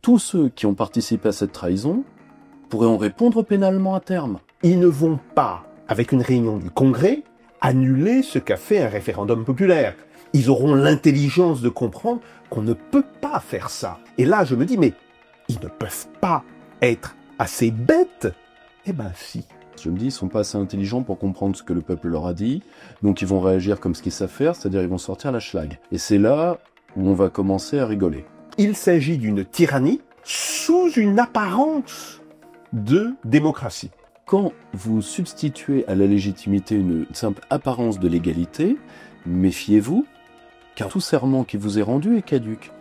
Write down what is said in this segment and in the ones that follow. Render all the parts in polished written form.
tous ceux qui ont participé à cette trahison pourraient en répondre pénalement à terme. Ils ne vont pas, avec une réunion du Congrès, annuler ce qu'a fait un référendum populaire. Ils auront l'intelligence de comprendre qu'on ne peut pas faire ça. Et là, je me dis, mais ils ne peuvent pas être assez bêtes. Eh ben si. Je me dis, ils sont pas assez intelligents pour comprendre ce que le peuple leur a dit, donc ils vont réagir comme ce qu'ils savent faire, c'est-à-dire ils vont sortir la schlag. Et c'est là où on va commencer à rigoler. Il s'agit d'une tyrannie sous une apparence de démocratie. Quand vous substituez à la légitimité une simple apparence de l'égalité, méfiez-vous, car tout serment qui vous est rendu est caduc.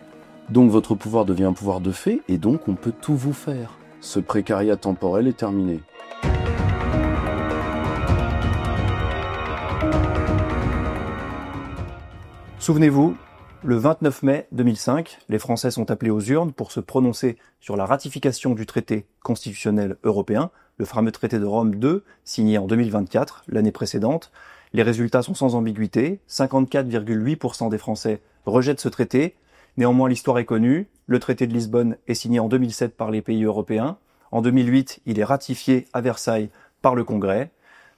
Donc votre pouvoir devient un pouvoir de fait, et donc on peut tout vous faire. Ce précariat temporel est terminé. Souvenez-vous, le 29 mai 2005, les Français sont appelés aux urnes pour se prononcer sur la ratification du traité constitutionnel européen, le fameux traité de Rome II, signé en 2024, l'année précédente. Les résultats sont sans ambiguïté, 54,8% des Français rejettent ce traité. Néanmoins, l'histoire est connue, le traité de Lisbonne est signé en 2007 par les pays européens. En 2008, il est ratifié à Versailles par le Congrès.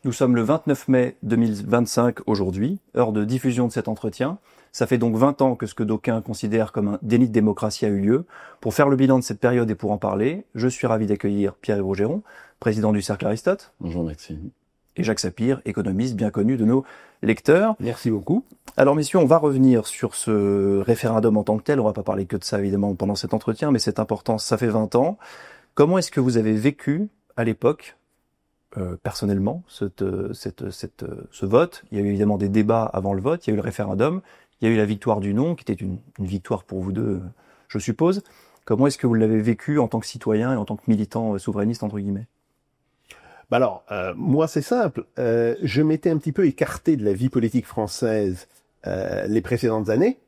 Nous sommes le 29 mai 2025 aujourd'hui, heure de diffusion de cet entretien. Ça fait donc 20 ans que ce que d'aucuns considèrent comme un déni de démocratie a eu lieu. Pour faire le bilan de cette période et pour en parler, je suis ravi d'accueillir Pierre-Yves Rougeron, président du Cercle Aristote. Bonjour Maxime. Et Jacques Sapir, économiste bien connu de nos lecteurs. Merci beaucoup. Alors messieurs, on va revenir sur ce référendum en tant que tel. On va pas parler que de ça évidemment pendant cet entretien, mais c'est important, ça fait 20 ans. Comment est-ce que vous avez vécu à l'époque personnellement ce vote? Il y a eu évidemment des débats avant le vote, il y a eu le référendum, il y a eu la victoire du non, qui était une victoire pour vous deux, je suppose. Comment est-ce que vous l'avez vécu en tant que citoyen et en tant que militant souverainiste, entre guillemets? Bah alors, moi c'est simple, je m'étais un petit peu écarté de la vie politique française les précédentes années.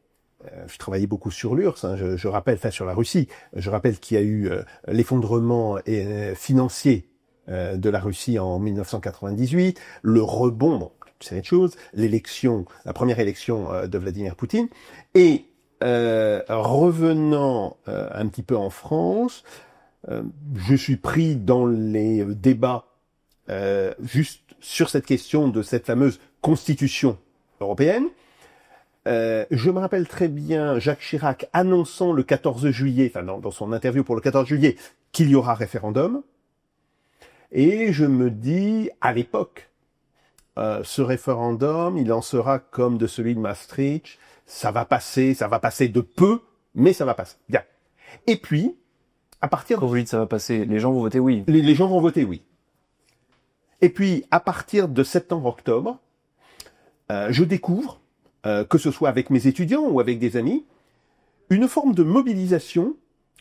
Je travaillais beaucoup sur l'URSS, hein, je rappelle, enfin sur la Russie, je rappelle qu'il y a eu l'effondrement financier de la Russie en 1998, le rebond, bon, tu sais une chose, la première élection de Vladimir Poutine, et revenant un petit peu en France, je suis pris dans les débats juste sur cette question de cette fameuse constitution européenne. Je me rappelle très bien Jacques Chirac annonçant le 14 juillet, enfin dans son interview pour le 14 juillet, qu'il y aura référendum. Et je me dis, à l'époque, ce référendum, il en sera comme de celui de Maastricht, ça va passer de peu, mais ça va passer. Bien. Et puis, à partir Quand vous dites ça va passer, les gens vont voter oui. Les gens vont voter oui. Et puis, à partir de septembre-octobre, je découvre, que ce soit avec mes étudiants ou avec des amis, une forme de mobilisation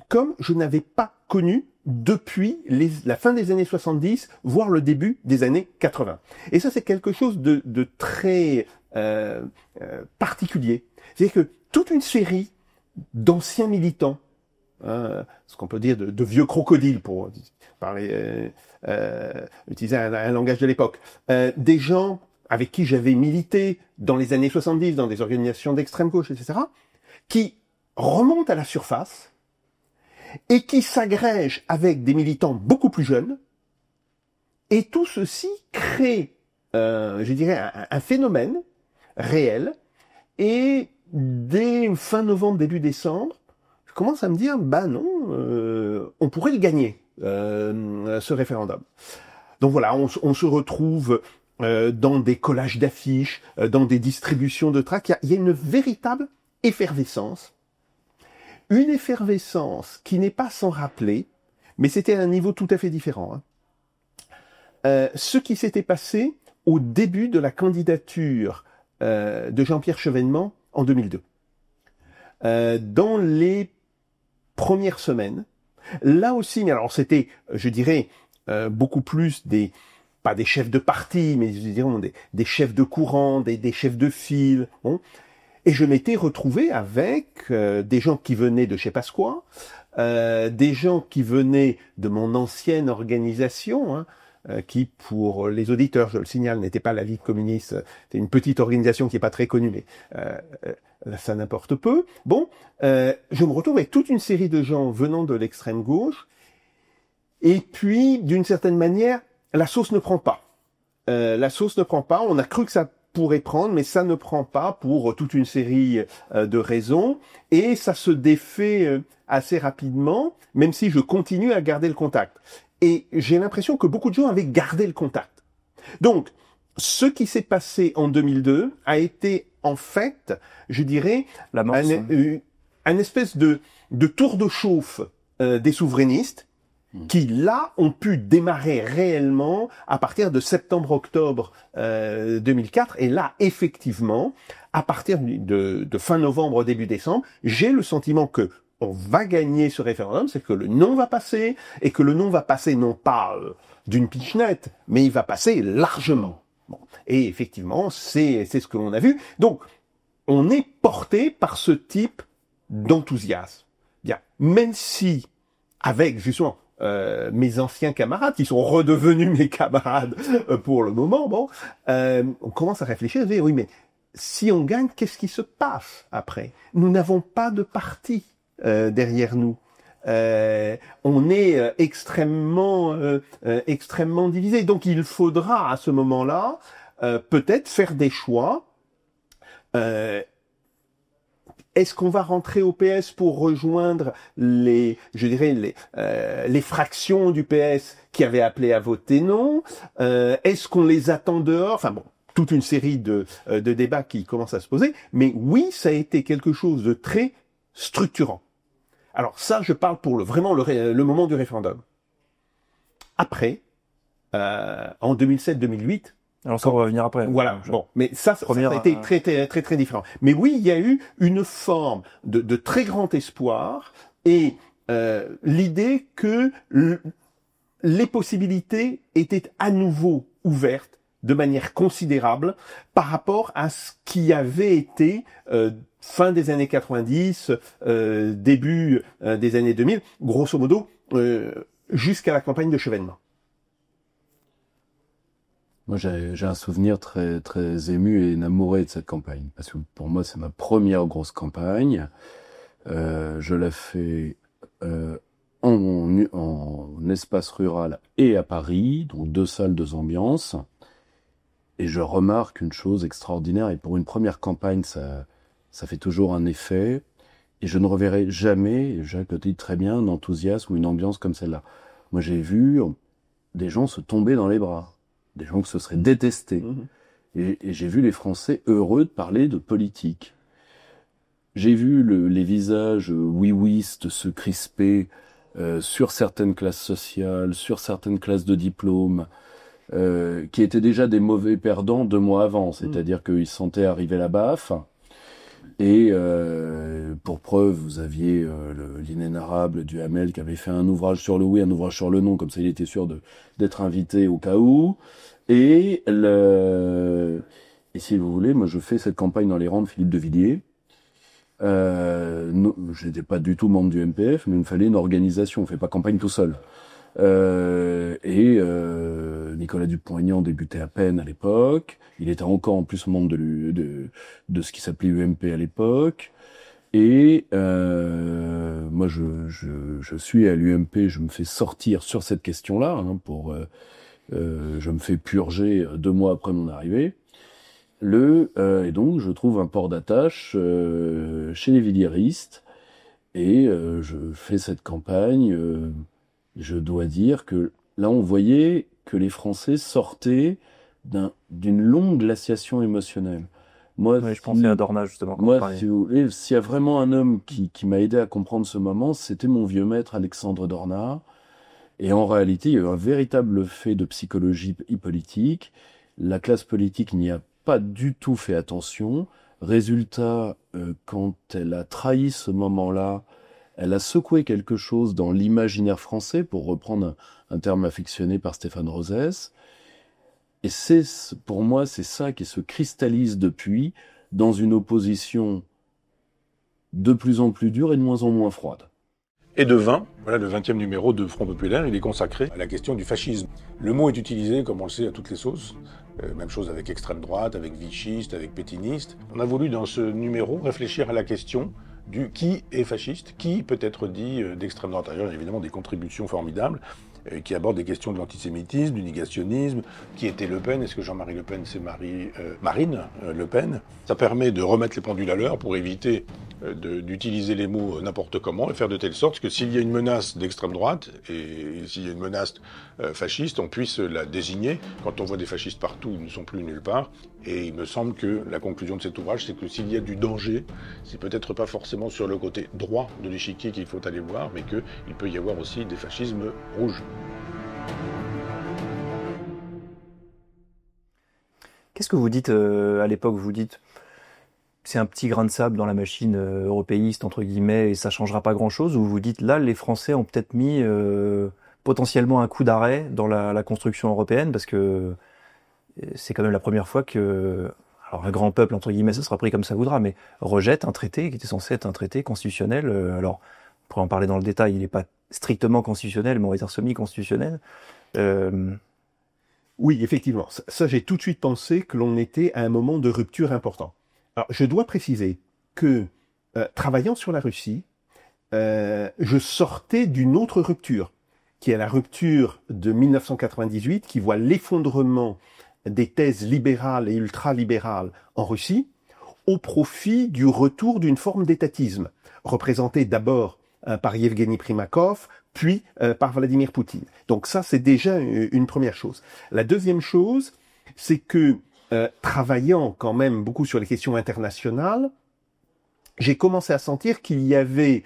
comme je n'avais pas connu depuis la fin des années 70, voire le début des années 80. Et ça, c'est quelque chose de très particulier. C'est-à-dire que toute une série d'anciens militants, ce qu'on peut dire de vieux crocodiles, pour parler, utiliser un langage de l'époque, des gens avec qui j'avais milité dans les années 70, dans des organisations d'extrême gauche, etc., qui remontent à la surface et qui s'agrègent avec des militants beaucoup plus jeunes, et tout ceci crée, je dirais, un phénomène réel, et dès fin novembre, début décembre, je commence à me dire, bah non, on pourrait le gagner, ce référendum. Donc voilà, on se retrouve dans des collages d'affiches, dans des distributions de tracts. Il y a une véritable effervescence. Une effervescence qui n'est pas sans rappeler, mais c'était à un niveau tout à fait différent, hein. Ce qui s'était passé au début de la candidature de Jean-Pierre Chevènement en 2002. Dans les premières semaines, là aussi, mais alors c'était, je dirais, beaucoup plus pas des chefs de parti, mais je dirais des chefs de courant, des chefs de file, bon. Et je m'étais retrouvé avec des gens qui venaient de je sais pas quoi, des gens qui venaient de mon ancienne organisation, hein, qui, pour les auditeurs, je le signale, n'était pas la Ligue communiste, c'était une petite organisation qui n'est pas très connue, mais ça n'importe peu. Bon, je me retrouve avec toute une série de gens venant de l'extrême gauche, et puis, d'une certaine manière, la sauce ne prend pas. La sauce ne prend pas, on a cru que ça pourrait prendre, mais ça ne prend pas pour toute une série de raisons, et ça se défait assez rapidement, même si je continue à garder le contact. Et j'ai l'impression que beaucoup de gens avaient gardé le contact. Donc, ce qui s'est passé en 2002 a été, en fait, je dirais, un espèce de tour de chauffe des souverainistes, qui, là, ont pu démarrer réellement à partir de septembre-octobre 2004. Et là, effectivement, à partir de fin novembre, début décembre, j'ai le sentiment que on va gagner ce référendum, c'est que le non va passer, et que le non va passer non pas d'une pichenette, mais il va passer largement. Bon. Et effectivement, c'est ce que l'on a vu. Donc, on est porté par ce type d'enthousiasme. Bien, même si, avec justement mes anciens camarades, qui sont redevenus mes camarades pour le moment, bon, on commence à réfléchir, et dire, oui, mais si on gagne, qu'est-ce qui se passe après? Nous n'avons pas de parti derrière nous. On est extrêmement divisé. Donc il faudra à ce moment-là peut-être faire des choix. Est-ce qu'on va rentrer au PS pour rejoindre les fractions du PS qui avaient appelé à voter non? Est-ce qu'on les attend dehors? Enfin bon, toute une série de débats qui commencent à se poser. Mais oui, ça a été quelque chose de très structurant. Alors ça, je parle pour vraiment le moment du référendum. Après, en 2007-2008, alors ça, on va revenir après. Voilà, bon, mais ça a été très différent. Mais oui, il y a eu une forme de très grand espoir et l'idée que les possibilités étaient à nouveau ouvertes de manière considérable par rapport à ce qui avait été fin des années 90, début des années 2000, grosso modo, jusqu'à la campagne de Chevènement. Moi, j'ai un souvenir très, très ému et énamouré de cette campagne. Parce que pour moi, c'est ma première grosse campagne. Je la fais en espace rural et à Paris, donc 2 salles, 2 ambiances. Et je remarque une chose extraordinaire. Et pour une première campagne, ça fait toujours un effet. Et je ne reverrai jamais, Jacques le dit très bien, un enthousiasme ou une ambiance comme celle-là. Moi, j'ai vu des gens se tomber dans les bras. Des gens qui se seraient détestés. Et j'ai vu les Français heureux de parler de politique. J'ai vu les visages oui-ouistes se crisper sur certaines classes sociales, sur certaines classes de diplôme, qui étaient déjà des mauvais perdants 2 mois avant. C'est-à-dire qu'ils sentaient arriver la baffe. Et pour preuve, vous aviez l'inénarrable Duhamel qui avait fait un ouvrage sur le oui, un ouvrage sur le non, comme ça il était sûr d'être invité au cas où. Et si vous voulez, moi je fais cette campagne dans les rangs de Philippe de Villiers. Je n'étais pas du tout membre du MPF, mais il me fallait une organisation. On fait pas campagne tout seul. Nicolas Dupont-Aignan débutait à peine à l'époque. Il était encore en plus membre de ce qui s'appelait UMP à l'époque. Et moi, je suis à l'UMP. Je me fais sortir sur cette question-là je me fais purger 2 mois après mon arrivée. Et donc, je trouve un port d'attache chez les Villiéristes. Et je fais cette campagne. Je dois dire que là, on voyait que les Français sortaient d'une longue glaciation émotionnelle. Moi, je pensais à Dorna, justement. Moi, si vous voulez, s'il y a vraiment un homme qui m'a aidé à comprendre ce moment, c'était mon vieux maître Alexandre Dorna. Et en réalité, il y a eu un véritable fait de psychologie politique. La classe politique n'y a pas du tout fait attention. Résultat, quand elle a trahi ce moment-là, elle a secoué quelque chose dans l'imaginaire français, pour reprendre un terme affectionné par Stéphane Rosès. Et pour moi, c'est ça qui se cristallise depuis dans une opposition de plus en plus dure et de moins en moins froide. et de 20. Voilà, le 20e numéro de Front Populaire, il est consacré à la question du fascisme. Le mot est utilisé, comme on le sait, à toutes les sauces. Même chose avec extrême droite, avec vichiste, avec pétiniste. On a voulu dans ce numéro réfléchir à la question du qui est fasciste, qui peut être dit d'extrême droite. D'ailleurs, il y a évidemment des contributions formidables qui abordent des questions de l'antisémitisme, du négationnisme. Qui était Le Pen? Est-ce que Jean-Marie Le Pen, c'est Marine Le Pen? Ça permet de remettre les pendules à l'heure pour éviter d'utiliser les mots n'importe comment et faire de telle sorte que s'il y a une menace d'extrême droite et s'il y a une menace fasciste, on puisse la désigner. Quand on voit des fascistes partout, ils ne sont plus nulle part. Et il me semble que la conclusion de cet ouvrage, c'est que s'il y a du danger, c'est peut-être pas forcément sur le côté droit de l'échiquier qu'il faut aller voir, mais qu'il peut y avoir aussi des fascismes rouges. Qu'est-ce que vous dites à l'époque? Vous dites c'est un petit grain de sable dans la machine européiste, entre guillemets, et ça changera pas grand-chose, ou vous dites là, les Français ont peut-être mis potentiellement un coup d'arrêt dans la construction européenne, parce que c'est quand même la première fois que, alors un grand peuple, entre guillemets, ça sera pris comme ça voudra, mais rejette un traité qui était censé être un traité constitutionnel. Alors, on pourrait en parler dans le détail, il n'est pas strictement constitutionnel, mais on va dire semi-constitutionnel. Oui, effectivement. Ça, j'ai tout de suite pensé que l'on était à un moment de rupture important. Alors, je dois préciser que, travaillant sur la Russie, je sortais d'une autre rupture, qui est la rupture de 1998, qui voit l'effondrement des thèses libérales et ultralibérales en Russie, au profit du retour d'une forme d'étatisme, représentée d'abord par Yevgeny Primakov, puis par Vladimir Poutine. Donc ça, c'est déjà une première chose. La deuxième chose, c'est que, travaillant quand même beaucoup sur les questions internationales, j'ai commencé à sentir qu'il y avait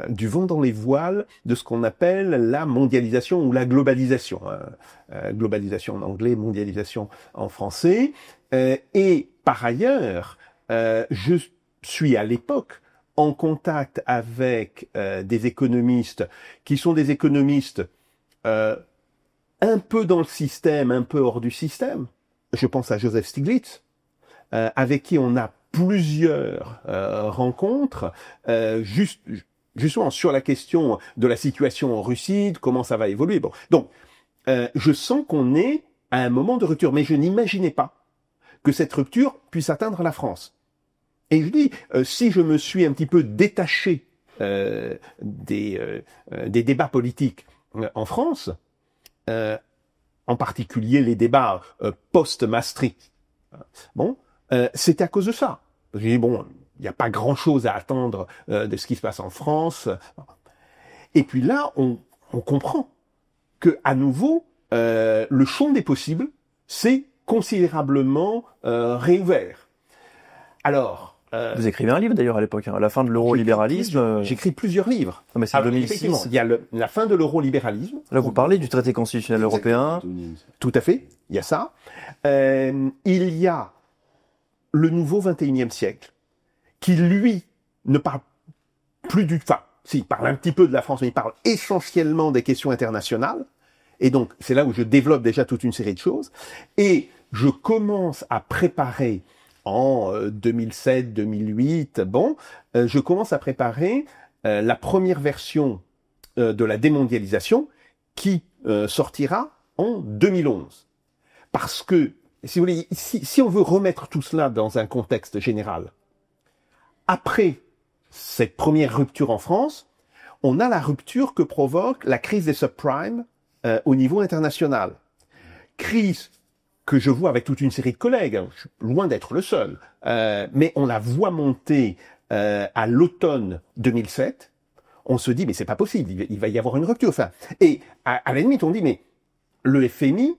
du vent dans les voiles de ce qu'on appelle la mondialisation ou la globalisation. Globalisation en anglais, mondialisation en français. Et par ailleurs, je suis à l'époque en contact avec des économistes qui sont des économistes un peu dans le système, un peu hors du système. Je pense à Joseph Stiglitz, avec qui on a plusieurs rencontres, justement sur la question de la situation en Russie, de comment ça va évoluer. Bon, donc je sens qu'on est à un moment de rupture, mais je n'imaginais pas que cette rupture puisse atteindre la France. Et je dis, si je me suis un petit peu détaché des débats politiques en France, en particulier les débats post-Maastricht, bon, c'était à cause de ça. Je dis, bon, il n'y a pas grand-chose à attendre de ce qui se passe en France. Et puis là, on comprend que à nouveau, le champ des possibles s'est considérablement réouvert. Alors, vous écrivez un livre d'ailleurs à l'époque, hein, à la fin de l'eurolibéralisme. J'écris plusieurs livres. Non, mais c'est 2006. Il y a la fin de l'eurolibéralisme. Là, vous parlez du traité constitutionnel européen. Tout à fait, il y a ça. Il y a le nouveau 21e siècle, qui lui ne parle plus il parle un petit peu de la France, mais il parle essentiellement des questions internationales. Et donc, c'est là où je développe déjà toute une série de choses. Et je commence à préparer en 2007-2008, je commence à préparer la première version de la démondialisation qui sortira en 2011. Parce que, si vous voulez, si on veut remettre tout cela dans un contexte général, après cette première rupture en France, on a la rupture que provoque la crise des subprimes au niveau international. Crise que je vois avec toute une série de collègues, je suis loin d'être le seul, mais on la voit monter à l'automne 2007, on se dit, mais c'est pas possible, il va y avoir une rupture. Enfin, et à la limite, on dit, mais le FMI,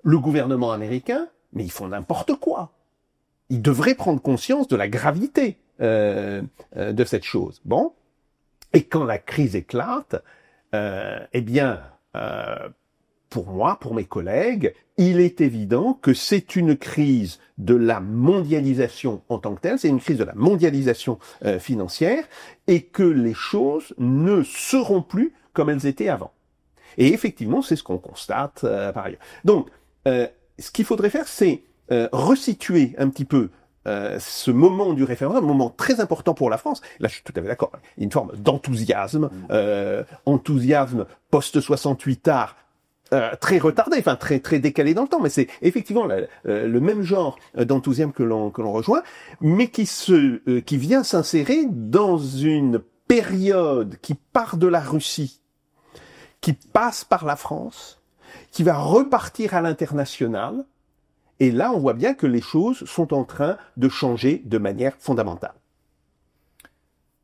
le gouvernement américain, mais ils font n'importe quoi. Ils devraient prendre conscience de la gravité de cette chose. Bon, et quand la crise éclate, pour moi, pour mes collègues, il est évident que c'est une crise de la mondialisation en tant que telle, c'est une crise de la mondialisation financière, et que les choses ne seront plus comme elles étaient avant. Et effectivement, c'est ce qu'on constate par ailleurs. Donc, ce qu'il faudrait faire, c'est resituer un petit peu ce moment du référendum, un moment très important pour la France. Là, je suis tout à fait d'accord. Il y a une forme d'enthousiasme, enthousiasme post-68 tard, très retardé, enfin très très décalé dans le temps, mais c'est effectivement le même genre d'enthousiasme que l'on rejoint, mais qui vient s'insérer dans une période qui part de la Russie, qui passe par la France, qui va repartir à l'international. Et là, on voit bien que les choses sont en train de changer de manière fondamentale.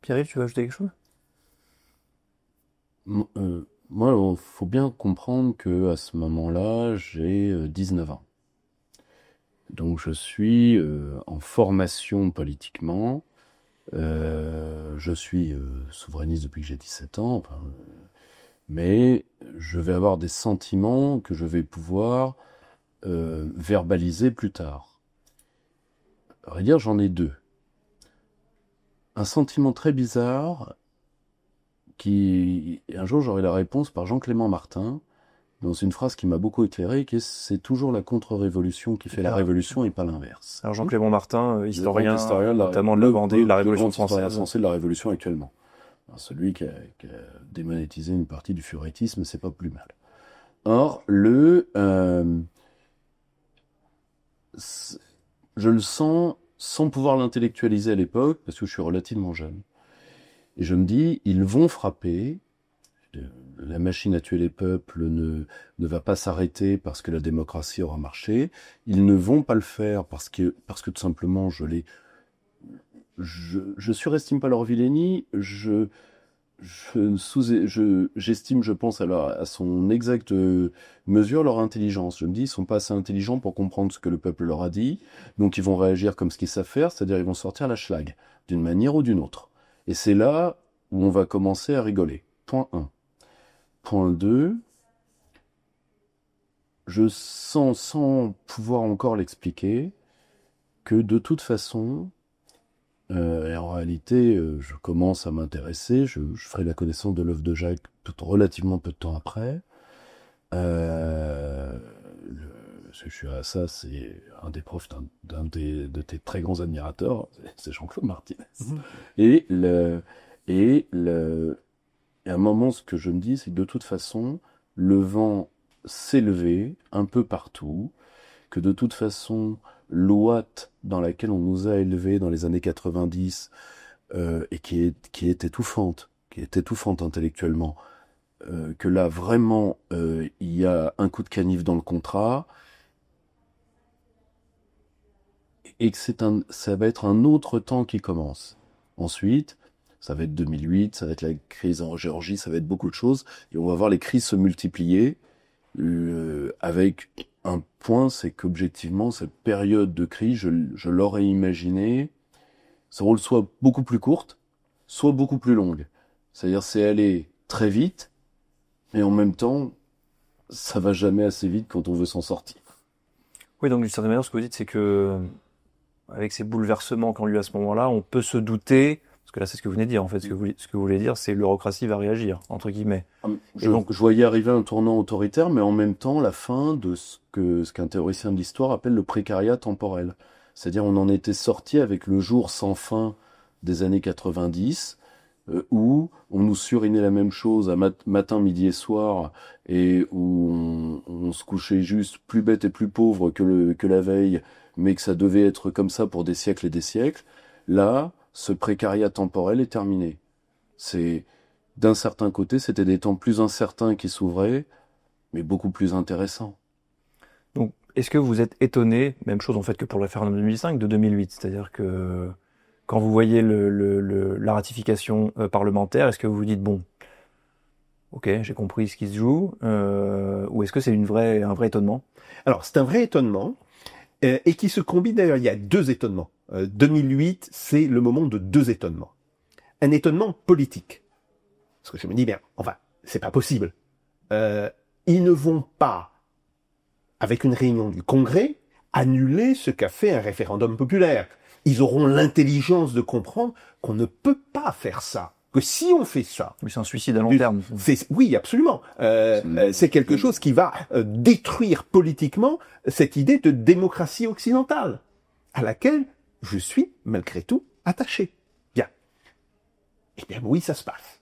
Pierre-Yves, tu veux ajouter quelque chose? Moi, il faut bien comprendre que à ce moment-là, j'ai 19 ans. Donc, je suis en formation politiquement. Je suis souverainiste depuis que j'ai 17 ans. Enfin, mais je vais avoir des sentiments que je vais pouvoir verbaliser plus tard. À vrai dire, j'en ai deux. Un sentiment très bizarre qui, un jour, j'aurai la réponse par Jean-Clément Martin dans une phrase qui m'a beaucoup éclairé, qui est « c'est toujours la contre-révolution qui fait la révolution et pas l'inverse ». Alors Jean-Clément Martin, historien notamment de la Vendée, de la Révolution française. De la Révolution actuellement. Alors, celui qui a démonétisé une partie du furettisme, c'est pas plus mal. Or, je le sens sans pouvoir l'intellectualiser à l'époque, parce que je suis relativement jeune. Et je me dis, ils vont frapper, la machine à tuer les peuples ne va pas s'arrêter parce que la démocratie aura marché, ils ne vont pas le faire parce que tout simplement je surestime pas leur vilainie, j'estime, je pense, à son exacte mesure leur intelligence. Je me dis, ils sont pas assez intelligents pour comprendre ce que le peuple leur a dit, donc ils vont réagir comme ce qu'ils savent faire, c'est-à-dire ils vont sortir la schlag, d'une manière ou d'une autre. Et c'est là où on va commencer à rigoler. Point 1. Point 2, je sens, sans pouvoir encore l'expliquer, que de toute façon, et en réalité, je commence à m'intéresser, je ferai la connaissance de l'œuvre de Jacques relativement peu de temps après. Je suis à ça, c'est un des profs de tes très grands admirateurs, c'est Jean-Claude Martinez. Et à un moment, ce que je me dis, c'est que de toute façon, le vent s'est levé un peu partout, que de toute façon, l'ouate dans laquelle on nous a élevés dans les années 90, et qui est étouffante intellectuellement, que là, vraiment, il y a un coup de canif dans le contrat, et que ça va être un autre temps qui commence. Ensuite, ça va être 2008, ça va être la crise en Géorgie, ça va être beaucoup de choses, et on va voir les crises se multiplier, avec un point, c'est qu'objectivement, cette période de crise, je l'aurais imaginé, soit beaucoup plus courte, soit beaucoup plus longue. C'est-à-dire, c'est aller très vite, mais en même temps, ça va jamais assez vite quand on veut s'en sortir. Oui, donc d'une certaine manière, ce que vous dites, c'est que, avec ces bouleversements qu'ont lieu à ce moment-là, on peut se douter, parce que là, c'est ce que vous venez de dire, en fait, ce que vous voulez dire, c'est l'eurocratie va réagir, entre guillemets. Je voyais arriver un tournant autoritaire, mais en même temps, la fin de ce qu'un théoricien de l'histoire appelle le précariat temporel. C'est-à-dire, on en était sorti avec le jour sans fin des années 90, où on nous surinait la même chose à matin, midi et soir, et où on se couchait juste plus bête et plus pauvre que la veille, mais que ça devait être comme ça pour des siècles et des siècles. Là, ce précariat temporel est terminé. D'un certain côté, c'était des temps plus incertains qui s'ouvraient, mais beaucoup plus intéressants. Donc, est-ce que vous êtes étonné, même chose en fait que pour le référendum de 2005, de 2008, c'est-à-dire que quand vous voyez la ratification parlementaire, est-ce que vous vous dites, bon, ok, j'ai compris ce qui se joue, ou est-ce que c'est un vrai étonnement? Alors, c'est un vrai étonnement, et qui se combine d'ailleurs, il y a deux étonnements. 2008, c'est le moment de deux étonnements. Un étonnement politique. Parce que je me dis, bien, enfin, c'est pas possible. Ils ne vont pas, avec une réunion du Congrès, annuler ce qu'a fait un référendum populaire. Ils auront l'intelligence de comprendre qu'on ne peut pas faire ça. Que si on fait ça... Mais c'est un suicide à long terme. Oui, absolument. C'est quelque chose qui va détruire politiquement cette idée de démocratie occidentale, à laquelle je suis malgré tout attaché. Bien. Eh bien oui, ça se passe.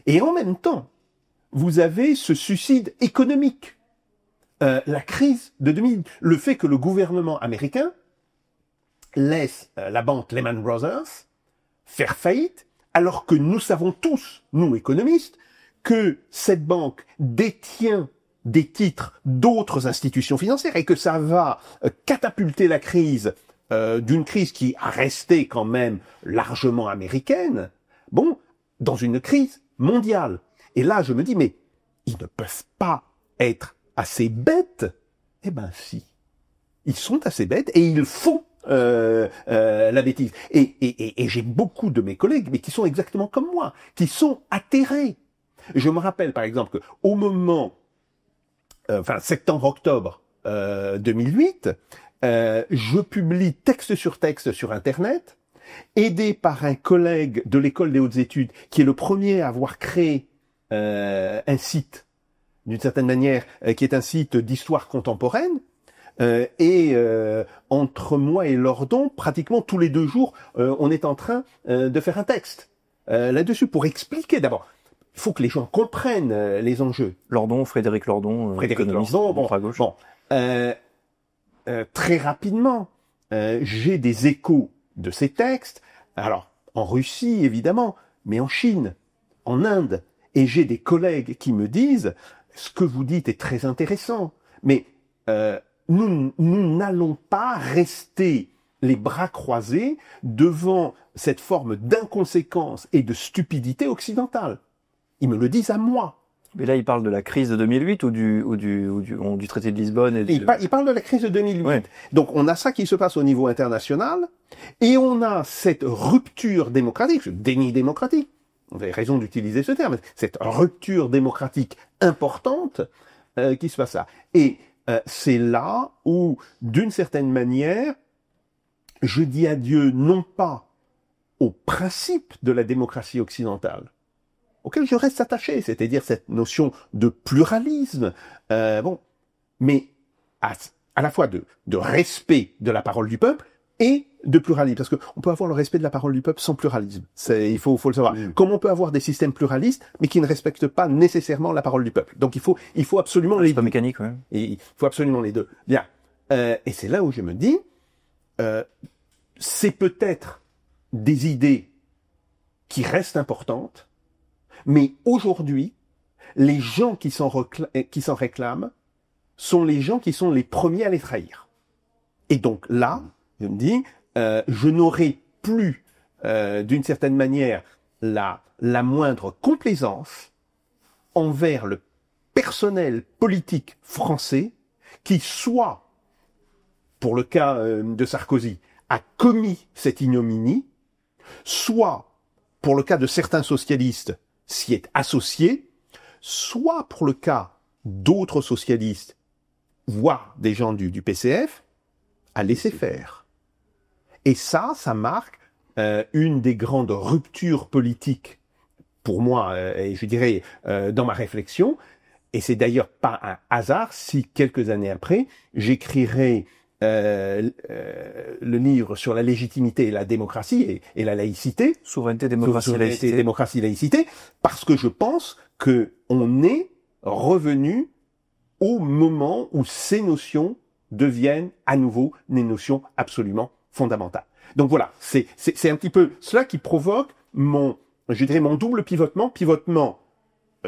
Et en même temps, vous avez ce suicide économique. La crise de 2000, le fait que le gouvernement américain laisse la banque Lehman Brothers faire faillite, alors que nous savons tous, nous économistes, que cette banque détient des titres d'autres institutions financières et que ça va catapulter la crise d'une crise qui a resté quand même largement américaine, bon, dans une crise mondiale. Et là, je me dis, mais ils ne peuvent pas être assez bêtes. Eh ben si, ils sont assez bêtes et ils font la bêtise. Et j'ai beaucoup de mes collègues, mais qui sont exactement comme moi, qui sont atterrés. Je me rappelle par exemple que au moment, septembre-octobre 2008, je publie texte sur Internet, aidé par un collègue de l'école des hautes études, qui est le premier à avoir créé un site, d'une certaine manière, qui est un site d'histoire contemporaine. Entre moi et Lordon, pratiquement tous les 2 jours, on est en train de faire un texte là-dessus pour expliquer d'abord. Il faut que les gens comprennent les enjeux. Frédéric Lordon, bon, à gauche. Bon, très rapidement, j'ai des échos de ces textes. Alors, en Russie, évidemment, mais en Chine, en Inde. Et j'ai des collègues qui me disent, ce que vous dites est très intéressant, mais nous n'allons pas rester les bras croisés devant cette forme d'inconséquence et de stupidité occidentale. Ils me le disent à moi. Mais là, il parle de la crise de 2008 ou du traité de Lisbonne Il parle de la crise de 2008. Ouais. Donc, on a ça qui se passe au niveau international, et on a cette rupture démocratique, ce déni démocratique. Vous avez raison d'utiliser ce terme. Cette rupture démocratique importante qui se passe là. Et c'est là où, d'une certaine manière, je dis adieu non pas au principe de la démocratie occidentale, auquel je reste attaché, c'est-à-dire cette notion de pluralisme, mais à la fois de respect de la parole du peuple et de pluralisme, parce que on peut avoir le respect de la parole du peuple sans pluralisme. Il faut le savoir. Comme on peut avoir des systèmes pluralistes, mais qui ne respectent pas nécessairement la parole du peuple. Donc il faut absolument les deux. C'est pas mécanique, ouais. Et il faut absolument les deux. Bien. Et c'est là où je me dis, c'est peut-être des idées qui restent importantes, mais aujourd'hui, les gens qui s'en réclament sont les gens qui sont les premiers à les trahir. Et donc là, je me dis, je n'aurai plus, d'une certaine manière, la moindre complaisance envers le personnel politique français qui, soit, pour le cas de Sarkozy, a commis cette ignominie, soit, pour le cas de certains socialistes, s'y est associé, soit, pour le cas d'autres socialistes, voire des gens du PCF, a laissé faire. Et ça marque une des grandes ruptures politiques, pour moi, et je dirais dans ma réflexion, et c'est d'ailleurs pas un hasard si quelques années après, j'écrirai le livre sur la légitimité et la démocratie et la laïcité. Souveraineté, démocratie, laïcité. Démocratie, laïcité, parce que je pense que on est revenu au moment où ces notions deviennent à nouveau des notions absolument fondamentales. Donc voilà, c'est un petit peu cela qui provoque mon double pivotement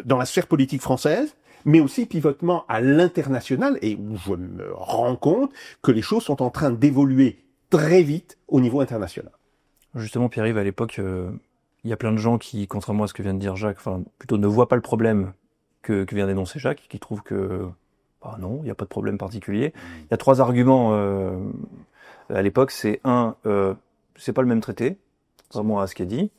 dans la sphère politique française, mais aussi pivotement à l'international, et où je me rends compte que les choses sont en train d'évoluer très vite au niveau international. Justement, Pierre-Yves, à l'époque, il y a plein de gens qui, contrairement à ce que vient de dire Jacques, plutôt ne voient pas le problème que vient d'énoncer Jacques, qui trouvent que non, il n'y a pas de problème particulier. Il y a 3 arguments à l'époque. C'est c'est pas le même traité, contrairement à ce qu'a dit.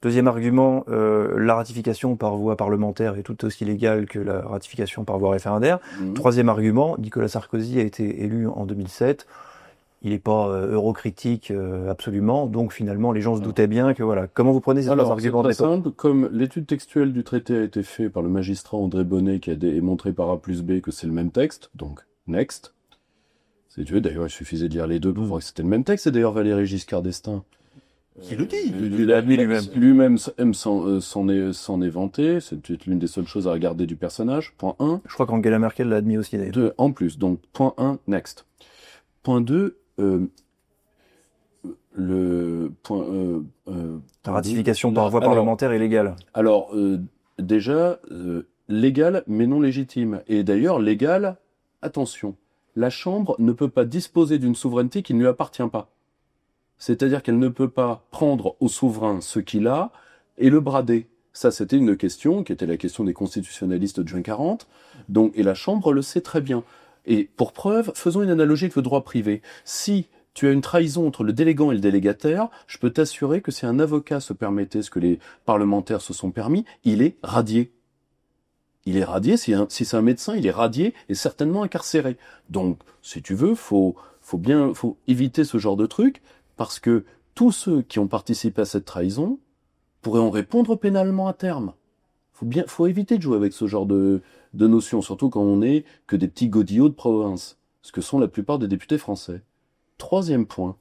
Deuxième argument, la ratification par voie parlementaire est tout aussi légale que la ratification par voie référendaire. Troisième argument, Nicolas Sarkozy a été élu en 2007. Il n'est pas eurocritique absolument, donc finalement les gens se doutaient bien que voilà. Comment vous prenez ces 3 arguments de l'époque ? Simple, comme l'étude textuelle du traité a été faite par le magistrat André Bonnet qui a démontré par A plus B que c'est le même texte, donc next. Si tu veux, d'ailleurs, il suffisait de lire les deux pour voir que c'était le même texte. Et d'ailleurs, Valéry Giscard d'Estaing, Qui le dit. il l'a admis lui-même aime s'en est vanté. C'est peut-être l'une des seules choses à regarder du personnage. Point 1. Je crois qu'Angela Merkel l'a admis aussi d'ailleurs. 2, en plus. Donc, point 1, next. Point 2, le point... La ratification par voie parlementaire est légale. Alors, déjà, légal, mais non légitime. Et d'ailleurs, légal, attention, la Chambre ne peut pas disposer d'une souveraineté qui ne lui appartient pas. C'est-à-dire qu'elle ne peut pas prendre au souverain ce qu'il a et le brader. Ça, c'était une question qui était la question des constitutionnalistes de juin 40. Donc, et la Chambre le sait très bien. Et pour preuve, faisons une analogie avec le droit privé. Si tu as une trahison entre le délégant et le délégataire, je peux t'assurer que si un avocat se permettait ce que les parlementaires se sont permis, il est radié. Il est radié, si c'est un médecin, il est radié et certainement incarcéré. Donc, si tu veux, faut éviter ce genre de truc, parce que tous ceux qui ont participé à cette trahison pourraient en répondre pénalement à terme. Faut éviter de jouer avec ce genre de notions, surtout quand on n'est que des petits godillots de province, ce que sont la plupart des députés français. Troisième point,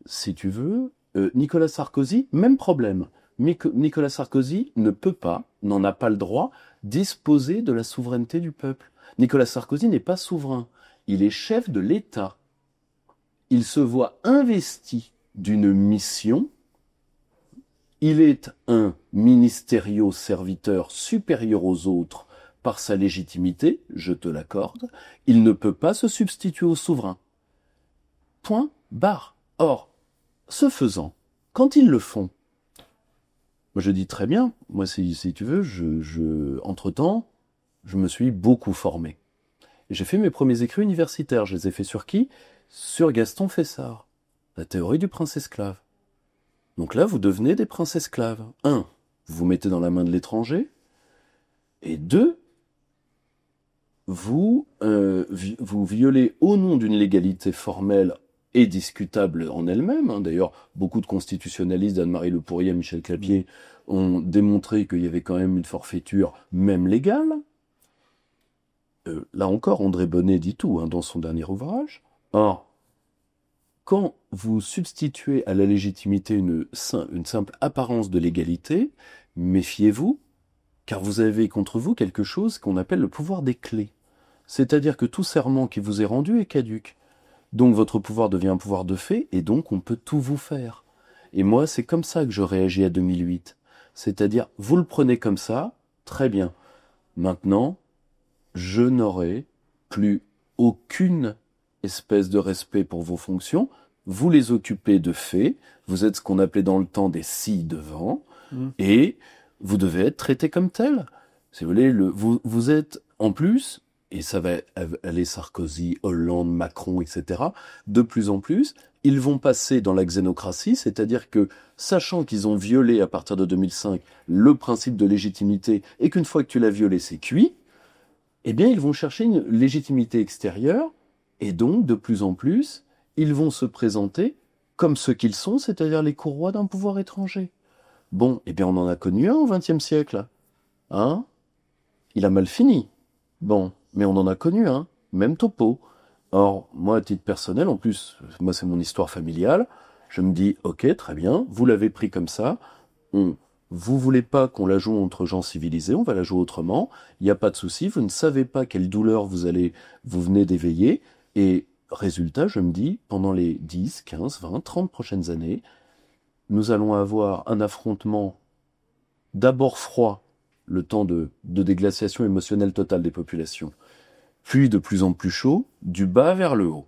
si tu veux, Nicolas Sarkozy, même problème. Nicolas Sarkozy ne peut pas, n'en a pas le droit, disposer de la souveraineté du peuple. Nicolas Sarkozy n'est pas souverain, il est chef de l'État. Il se voit investi d'une mission, il est un ministériau serviteur supérieur aux autres par sa légitimité, je te l'accorde, il ne peut pas se substituer au souverain. Point, barre. Or, ce faisant, quand ils le font, moi je dis très bien, moi si tu veux, entre-temps, je me suis beaucoup formé. Et j'ai fait mes premiers écrits universitaires, je les ai faits sur qui ? Sur Gaston Fessard, la théorie du prince esclave. Donc là, vous devenez des princes esclaves. 1, vous vous mettez dans la main de l'étranger, et 2, vous violez au nom d'une légalité formelle et discutable en elle-même. D'ailleurs, beaucoup de constitutionnalistes, Anne-Marie Le Pourrier, Michel Clapier, ont démontré qu'il y avait quand même une forfaiture, même légale. Là encore, André Bonnet dit tout dans son dernier ouvrage. Or, quand vous substituez à la légitimité une simple apparence de légalité, méfiez-vous, car vous avez contre vous quelque chose qu'on appelle le pouvoir des clés. C'est-à-dire que tout serment qui vous est rendu est caduc. Donc votre pouvoir devient un pouvoir de fait, et donc on peut tout vous faire. Et moi, c'est comme ça que je réagis à 2008. C'est-à-dire, vous le prenez comme ça, très bien. Maintenant, je n'aurai plus aucune espèce de respect pour vos fonctions. Vous les occupez de fait, vous êtes ce qu'on appelait dans le temps des ci-devant, et vous devez être traité comme tel. Si vous voulez, vous êtes en plus... et ça va aller Sarkozy, Hollande, Macron, etc., de plus en plus, ils vont passer dans la xénocratie, c'est-à-dire que, sachant qu'ils ont violé à partir de 2005 le principe de légitimité, et qu'une fois que tu l'as violé, c'est cuit, eh bien, ils vont chercher une légitimité extérieure, et donc, de plus en plus, ils vont se présenter comme ce qu'ils sont, c'est-à-dire les courroies d'un pouvoir étranger. Bon, eh bien, on en a connu un au XXe siècle. Il a mal fini. Bon, mais on en a connu un, même topo. Or, moi, à titre personnel, en plus, moi, c'est mon histoire familiale, je me dis, ok, très bien, vous l'avez pris comme ça, vous voulez pas qu'on la joue entre gens civilisés, on va la jouer autrement, il n'y a pas de souci, vous ne savez pas quelle douleur vous venez d'éveiller, et résultat, je me dis, pendant les 10, 15, 20, 30 prochaines années, nous allons avoir un affrontement d'abord froid, le temps de déglaciation émotionnelle totale des populations, puis de plus en plus chaud, du bas vers le haut.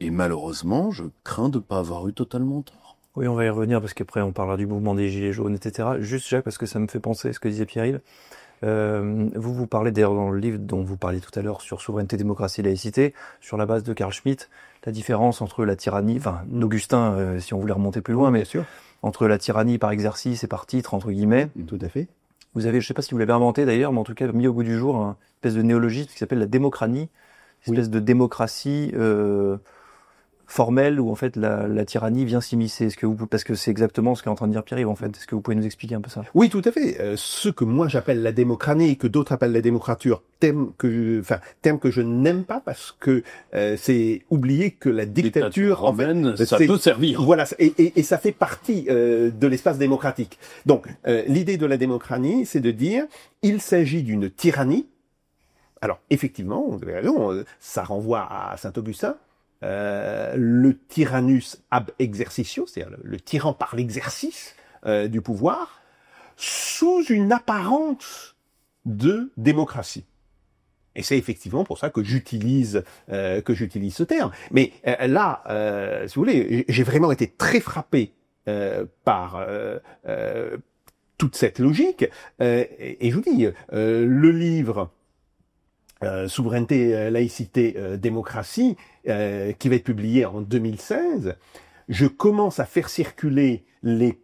Et malheureusement, je crains de ne pas avoir eu totalement tort. Oui, on va y revenir parce qu'après on parlera du mouvement des Gilets jaunes, etc. Juste, Jacques, parce que ça me fait penser à ce que disait Pierre-Yves. Vous parlez d'ailleurs dans le livre dont vous parliez tout à l'heure sur souveraineté, démocratie et laïcité, sur la base de Carl Schmitt, la différence entre la tyrannie, enfin d'Augustin, si on voulait remonter plus loin, mais sûr. Entre la tyrannie par exercice et par titre, entre guillemets. Tout à fait. Vous avez, je sais pas si vous l'avez inventé d'ailleurs, mais en tout cas mis au goût du jour, une espèce de néologisme qui s'appelle la démocranie, une espèce de démocratie formelle où en fait la tyrannie vient s'immiscer. Parce que c'est exactement ce qu'est en train de dire Pierre-Yves en fait. Est-ce que vous pouvez nous expliquer un peu ça? Oui, tout à fait. Ce que moi j'appelle la démocratie et que d'autres appellent la démocrature, terme que je n'aime pas parce que c'est oublier que la dictature romaine, ça c'est- peut servir. Voilà, et ça fait partie de l'espace démocratique. Donc, l'idée de la démocratie, c'est de dire, il s'agit d'une tyrannie. Alors, effectivement, vous avez raison, ça renvoie à Saint-Augustin, le tyrannus ab exercitio, c'est-à-dire le tyran par l'exercice du pouvoir, sous une apparence de démocratie. Et c'est effectivement pour ça que j'utilise ce terme. Mais là, si vous voulez, j'ai vraiment été très frappé par toute cette logique. Et je vous dis, le livre Souveraineté, laïcité, démocratie, qui va être publié en 2016, je commence à faire circuler les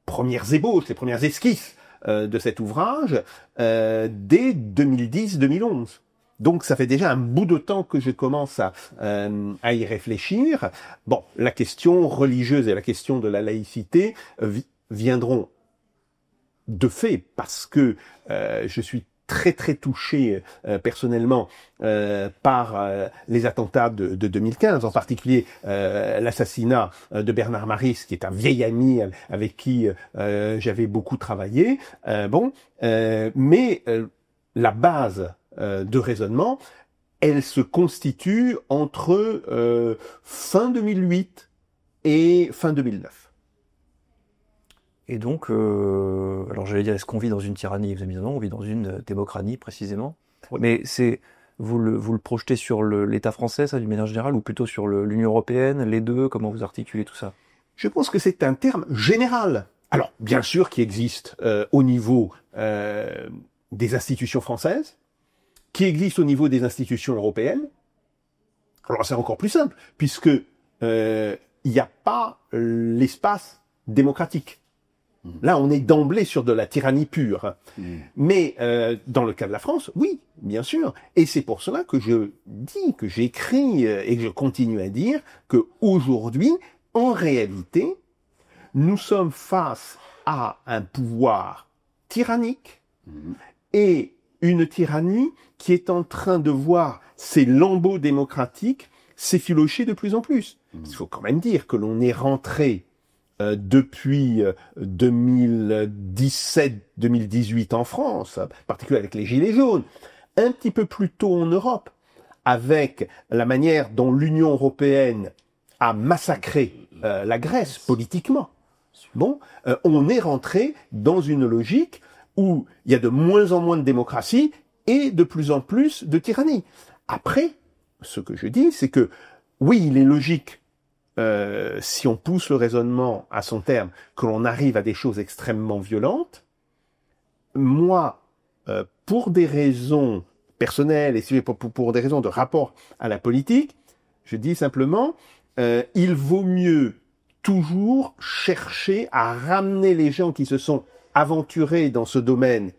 premières ébauches, les premières esquisses de cet ouvrage dès 2010-2011. Donc ça fait déjà un bout de temps que je commence à y réfléchir. Bon, la question religieuse et la question de la laïcité viendront de fait parce que je suis très très touché personnellement par les attentats de 2015, en particulier l'assassinat de Bernard Maris, qui est un vieil ami avec qui j'avais beaucoup travaillé. Mais la base de raisonnement, elle se constitue entre fin 2008 et fin 2009. Et donc, alors j'allais dire, est-ce qu'on vit dans une tyrannie? Vous avez dit non, on vit dans une démocratie précisément. Oui. Mais vous le projetez sur l'État français, ça, d'une manière générale, ou plutôt sur l'Union européenne, les deux? Comment vous articulez tout ça? Je pense que c'est un terme général. Alors, bien sûr, qui existe au niveau des institutions françaises, qui existe au niveau des institutions européennes. Alors, c'est encore plus simple, puisque il n'y a pas l'espace démocratique. Là, on est d'emblée sur de la tyrannie pure. Mais dans le cas de la France, oui, bien sûr. Et c'est pour cela que je dis, que j'écris et que je continue à dire que aujourd'hui, en réalité, nous sommes face à un pouvoir tyrannique et une tyrannie qui est en train de voir ses lambeaux démocratiques s'effilocher de plus en plus. Il faut quand même dire que l'on est rentré depuis 2017-2018 en France, en particulier avec les Gilets jaunes, un petit peu plus tôt en Europe, avec la manière dont l'Union européenne a massacré la Grèce politiquement. Bon, on est rentré dans une logique où il y a de moins en moins de démocratie et de plus en plus de tyrannie. Après, ce que je dis, c'est que oui, il est logique, si on pousse le raisonnement à son terme, que l'on arrive à des choses extrêmement violentes. Moi, pour des raisons personnelles et pour des raisons de rapport à la politique, je dis simplement, il vaut mieux toujours chercher à ramener les gens qui se sont aventurés dans ce domaine,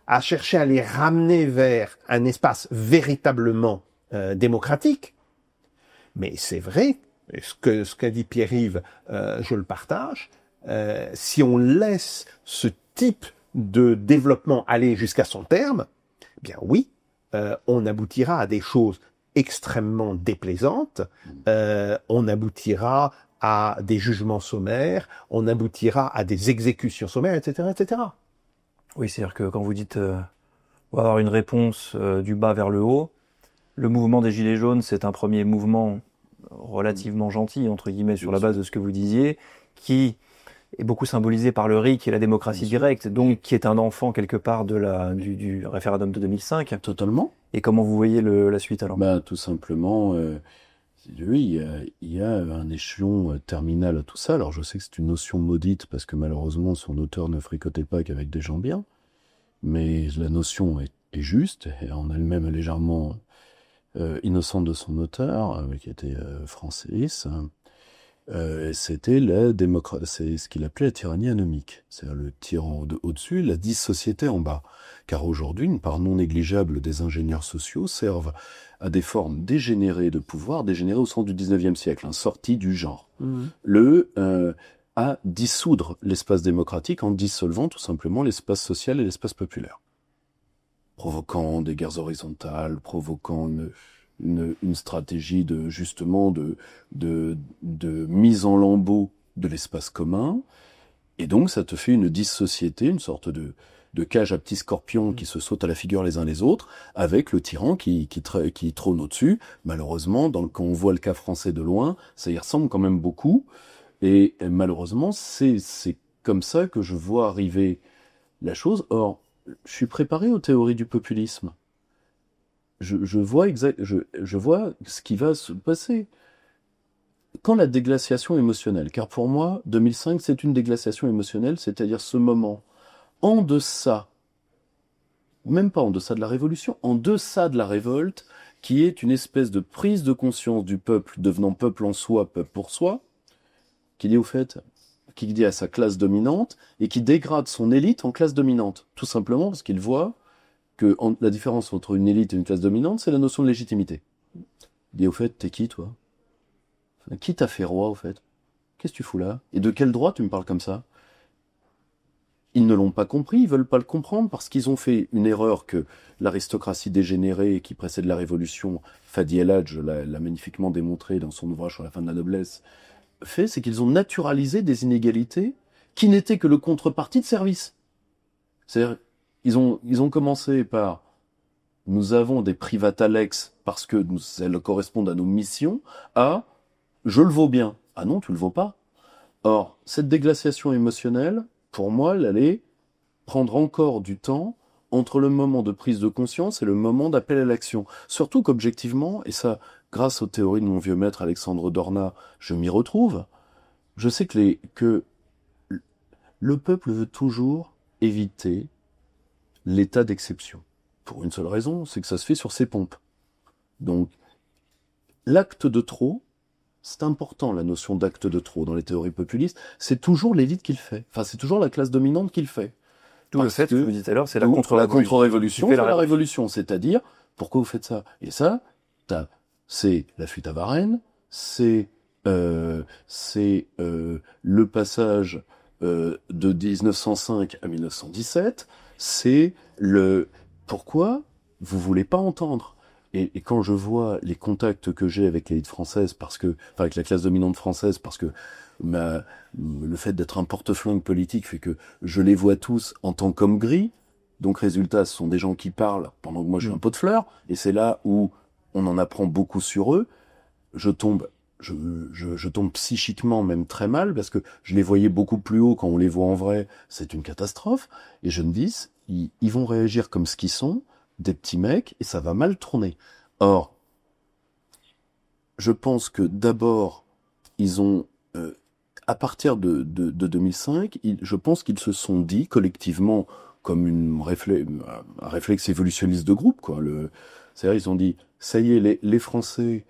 à chercher à les ramener vers un espace véritablement démocratique. Mais c'est vrai, ce qu'a dit Pierre-Yves, je le partage, si on laisse ce type de développement aller jusqu'à son terme, eh bien oui, on aboutira à des choses extrêmement déplaisantes, on aboutira à des jugements sommaires, on aboutira à des exécutions sommaires, etc., etc. Oui, c'est-à-dire que quand vous dites on va avoir une réponse du bas vers le haut, le mouvement des Gilets jaunes, c'est un premier mouvement relativement gentil, entre guillemets, sur la base de ce que vous disiez, qui est beaucoup symbolisé par le RIC et la démocratie directe, donc qui est un enfant quelque part du référendum de 2005. Totalement. Et comment vous voyez la suite alors? Tout simplement, oui, il y a un échelon terminal à tout ça. Alors je sais que c'est une notion maudite parce que malheureusement son auteur ne fricotait pas qu'avec des gens bien, mais la notion est juste et en elle-même innocente de son auteur, qui était français. C'était c'est ce qu'il appelait la tyrannie anomique, c'est-à-dire le tyran au-dessus, la dissociété en bas. Car aujourd'hui, une part non négligeable des ingénieurs sociaux servent à des formes dégénérées de pouvoir, dégénérées au sens du 19e siècle, sorties du genre. À dissoudre l'espace démocratique en dissolvant tout simplement l'espace social et l'espace populaire. Provoquant des guerres horizontales, provoquant une stratégie de mise en lambeaux de l'espace commun, et donc ça te fait une dissociété, une sorte de cage à petits scorpions qui se sautent à la figure les uns les autres, avec le tyran qui trône au-dessus. Malheureusement, quand on voit le cas français de loin, ça y ressemble quand même beaucoup, et malheureusement, c'est comme ça que je vois arriver la chose. Or, je suis préparé aux théories du populisme. Je vois ce qui va se passer. Quand la déglaciation émotionnelle, car pour moi, 2005, c'est une déglaciation émotionnelle, c'est-à-dire ce moment en deçà, même pas en deçà de la révolution, en deçà de la révolte, qui est une espèce de prise de conscience du peuple devenant peuple en soi, peuple pour soi, qui dit à sa classe dominante, et qui dégrade son élite en classe dominante, tout simplement parce qu'il voit que la différence entre une élite et une classe dominante, c'est la notion de légitimité. Il dit, au fait, t'es qui, toi? Qui t'a fait roi, au fait? Qu'est-ce que tu fous là? Et de quel droit tu me parles comme ça? Ils ne l'ont pas compris, ils veulent pas le comprendre, parce qu'ils ont fait une erreur que l'aristocratie dégénérée qui précède la Révolution, Fadi El-Hadj l'a magnifiquement démontré dans son ouvrage sur la fin de la noblesse, fait, c'est qu'ils ont naturalisé des inégalités qui n'étaient que le contrepartie de service. C'est-à-dire, ils ont commencé par « nous avons des privata lex parce que elles correspondent à nos missions » à « je le vaux bien ». Ah non, tu le vaux pas. Or, cette déglaciation émotionnelle, pour moi, elle allait prendre encore du temps entre le moment de prise de conscience et le moment d'appel à l'action. Surtout qu'objectivement, et ça, grâce aux théories de mon vieux maître Alexandre Dorna, je m'y retrouve, je sais que le peuple veut toujours éviter l'état d'exception. Pour une seule raison, c'est que ça se fait sur ses pompes. Donc, l'acte de trop, c'est important, la notion d'acte de trop dans les théories populistes, c'est toujours l'élite qui le fait. Enfin, c'est toujours la classe dominante qui le fait. Tout le fait que vous dites tout à l'heure, c'est la contre-révolution. La contre-révolution, c'est la révolution. C'est-à-dire, pourquoi vous faites ça? Et ça, c'est la fuite à Varennes, c'est le passage de 1905 à 1917, c'est pourquoi vous voulez pas entendre. Et quand je vois les contacts que j'ai avec l'élite française, avec la classe dominante française, parce que le fait d'être un porte-flingue politique fait que je les vois tous en tant qu'hommes gris. Donc, résultat, ce sont des gens qui parlent pendant que moi je suis un pot de fleurs. Et c'est là où on en apprend beaucoup sur eux. Je tombe psychiquement même très mal parce que je les voyais beaucoup plus haut. Quand on les voit en vrai, c'est une catastrophe. Et je me dis, ils vont réagir comme ce qu'ils sont, des petits mecs, et ça va mal tourner. Or, je pense que d'abord, ils ont, à partir de 2005, je pense qu'ils se sont dit collectivement, comme un réflexe évolutionniste de groupe, quoi. C'est-à-dire, ils ont dit, ça y est, les Français,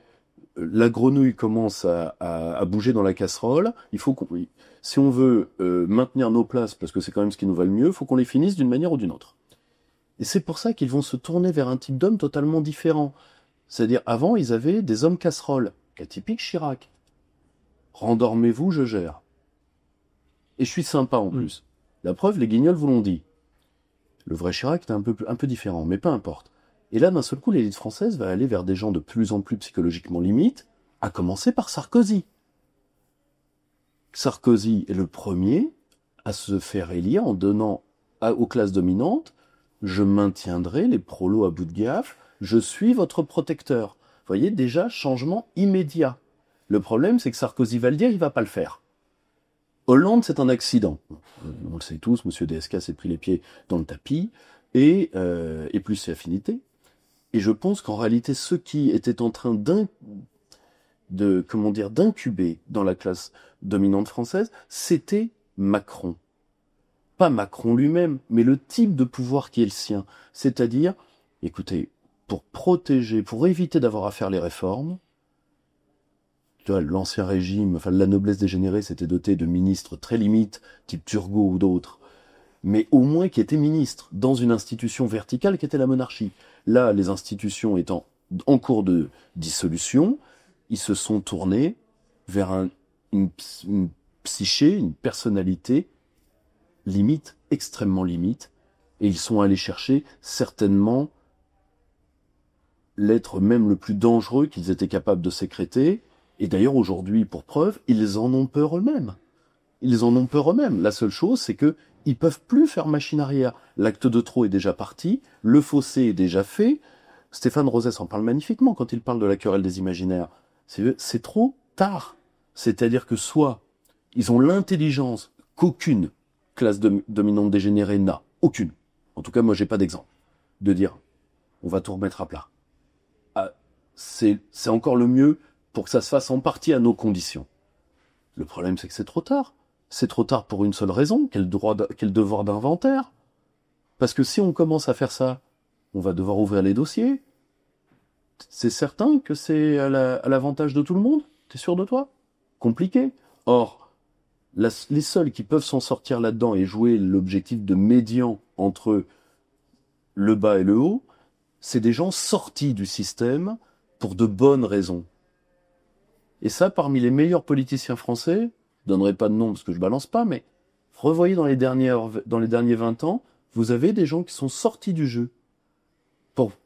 la grenouille commence à bouger dans la casserole. Si on veut maintenir nos places, parce que c'est quand même ce qui nous va le mieux, il faut qu'on les finisse d'une manière ou d'une autre. Et c'est pour ça qu'ils vont se tourner vers un type d'homme totalement différent. C'est-à-dire, avant, ils avaient des hommes casseroles, cas typique Chirac. Rendormez-vous, je gère. Et je suis sympa en plus. La preuve, les Guignols vous l'ont dit. Le vrai Chirac était un peu différent, mais peu importe. Et là, d'un seul coup, l'élite française va aller vers des gens de plus en plus psychologiquement limites, à commencer par Sarkozy. Sarkozy est le premier à se faire élire en donnant aux classes dominantes « Je maintiendrai les prolos à bout de gaffe, je suis votre protecteur ». Vous voyez, déjà, changement immédiat. Le problème, c'est que Sarkozy va le dire, il va pas le faire. Hollande, c'est un accident. On le sait tous, monsieur DSK s'est pris les pieds dans le tapis, et plus ses affinités. Et je pense qu'en réalité, ceux qui étaient en train d'incuber dans la classe dominante française, c'était Macron. Pas Macron lui-même, mais le type de pouvoir qui est le sien. C'est-à-dire, écoutez, pour éviter d'avoir à faire les réformes, tu vois, l'ancien régime, enfin la noblesse dégénérée s'était dotée de ministres très limites, type Turgot ou d'autres, mais au moins qui étaient ministres dans une institution verticale qui était la monarchie. Là, les institutions étant en cours de dissolution, ils se sont tournés vers une psyché, une personnalité limite, extrêmement limite, et ils sont allés chercher certainement l'être même le plus dangereux qu'ils étaient capables de sécréter. Et d'ailleurs, aujourd'hui, pour preuve, ils en ont peur eux-mêmes. Ils en ont peur eux-mêmes. La seule chose, c'est que ils peuvent plus faire machine arrière. L'acte de trop est déjà parti, le fossé est déjà fait. Stéphane Rosès en parle magnifiquement quand il parle de la querelle des imaginaires. C'est trop tard. C'est-à-dire que soit ils ont l'intelligence qu'aucune classe dominante dégénérée n'a, aucune. En tout cas, moi, j'ai pas d'exemple. De dire, on va tout remettre à plat. C'est encore le mieux pour que ça se fasse en partie à nos conditions. Le problème, c'est que c'est trop tard. C'est trop tard pour une seule raison, quel devoir d'inventaire. Parce que si on commence à faire ça, on va devoir ouvrir les dossiers. C'est certain que c'est à l'avantage de tout le monde? T'es sûr de toi? Compliqué. Or, les seuls qui peuvent s'en sortir là-dedans et jouer l'objectif de médian entre le bas et le haut, c'est des gens sortis du système pour de bonnes raisons. Et ça, parmi les meilleurs politiciens français, je donnerai pas de nom parce que je balance pas, mais revoyez dans les derniers 20 ans, vous avez des gens qui sont sortis du jeu.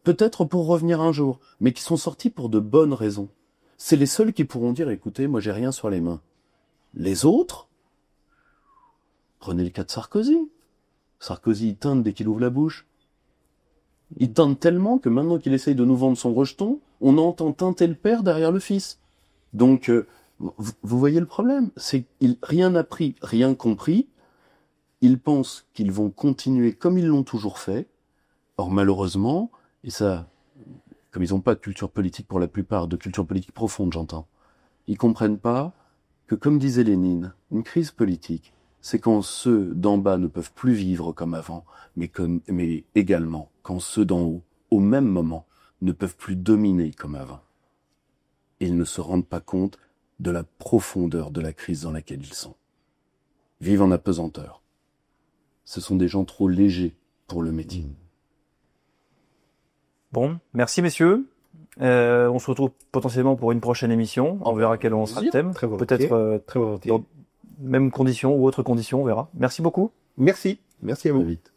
Peut-être pour revenir un jour, mais qui sont sortis pour de bonnes raisons. C'est les seuls qui pourront dire, écoutez, moi j'ai rien sur les mains. Les autres, prenez le cas de Sarkozy. Sarkozy, il teinte dès qu'il ouvre la bouche. Il teinte tellement que maintenant qu'il essaye de nous vendre son rejeton, on entend teinter le père derrière le fils. Donc, vous voyez le problème, c'est qu'ils rien appris, rien compris. Ils pensent qu'ils vont continuer comme ils l'ont toujours fait. Or, malheureusement, et ça, comme ils n'ont pas de culture politique pour la plupart, de culture politique profonde, j'entends, ils comprennent pas que, comme disait Lénine, une crise politique, c'est quand ceux d'en bas ne peuvent plus vivre comme avant, mais également quand ceux d'en haut, au même moment, ne peuvent plus dominer comme avant. Et ils ne se rendent pas compte de la profondeur de la crise dans laquelle ils sont. Vivent en apesanteur. Ce sont des gens trop légers pour le métier. Bon, merci messieurs. On se retrouve potentiellement pour une prochaine émission. On verra quel sera le thème. Peut-être très volontiers. dans mêmes conditions ou autres conditions, on verra. Merci beaucoup. Merci à vous. Très vite.